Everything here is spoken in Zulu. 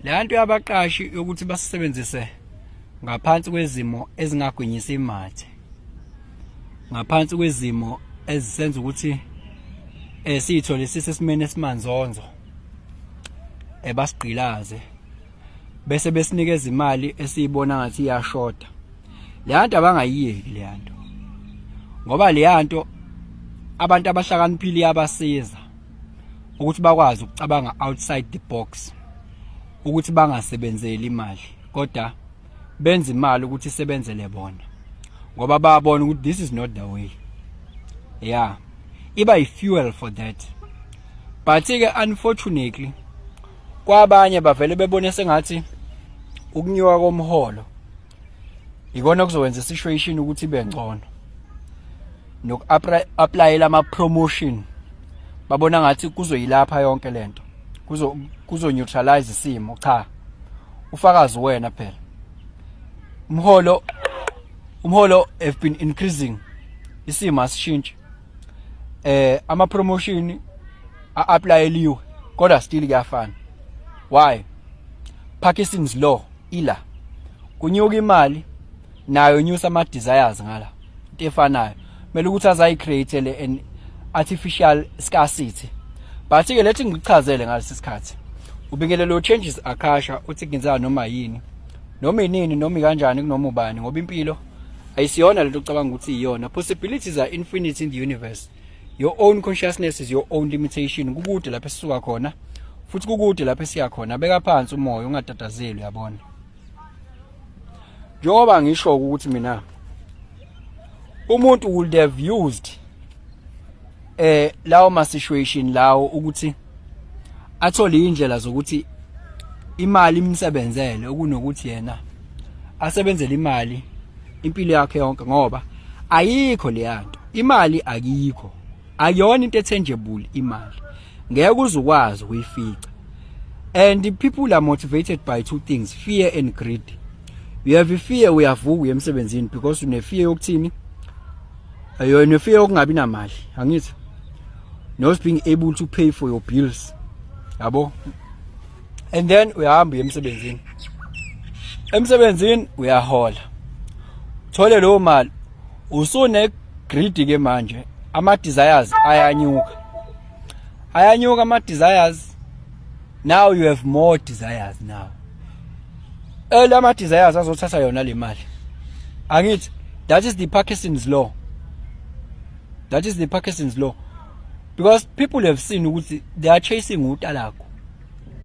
Leyanto yabaqashi ukuthi basisebenzise ngaphansi kwezimo ezingagwinyisa imathe, ngaphansi kwezimo ezisenza ukuthi siyithole sisesimene esimanzonzo, basigqilaze bese besinikeza imali esiyibona ngathi iyashoda. Leyanto abangayiyeki leyanto, ngoba leyanto abantu abahlakaniphile iyabasiza ukuthi bakwazi ukucabanga outside the box, ukuthi bangasebenzeli imali kodwa benze imali ukuthi isebenzele bona, ngoba bayabona ukuthi this is not the way. Yeah, iba yi-fuel for that. But-ke unfortunately kwabanye bavele bebone sengathi ukunyuka komholo ikona kuzokwenza situation ukuthi ibe ngcono, noku-applyela ama-promotion babona ngathi kuzoyilapha yonke lento, kuzo-neutralize isimo. Cha, ufakazi wena phela. Umholo have been increasing, isimo asishintshi. Ama-promotion a-applyeliwe kodwa still kuyafana. Why? Parkinson's law ila kunyuka imali nayo nyusa ama-desires ngala into efanayo, kumele ukuthi azayi-create an artificial scarcity. But-ke lethi ngikuchazele ngalesi sikhathi ubikele lo changes Akasha uthi kungenzeka noma yini noma inini noma kanjani kunoma ubani, ngoba impilo ayisiyona lento ucabanga ukuthi iyona. Possibilities are infinite in the universe. Your own consciousness is your own limitation. Kukude lapho esisuka khona futhi kukude lapho esiya khona. Beka phansi umoya ungatatazeli, uyabona. Njengoba ngisho ukuthi mina umuntu would have used lawo ma situation lawo ukuthi athole indlela zokuthi imali imsebenzele okunokuthi yena asebenzele imali impilo yakhe yonke, ngoba ayikho leyanto. Imali akikho, ayona into tangible. Imali ngeke uzukwazi ukuyifica, and the people are motivated by two things, fear and greed. You have a fear uyavuka uye emsebenzini because une fear yokuthini, ayona fear yokungabi namali, angithi, not being able to pay for your bills, yabo. And then uyahamba uye emsebenzini uyahola, thole lo mali, usune greed ke manje. Ama desires ayanyuka ama desires. Now you have more desires now. Ama desires azothatha yona le mali, angithi. That is the Parkinson's law. That is the Parkinson's law, because people have seen ukuthi they are chasing utalako.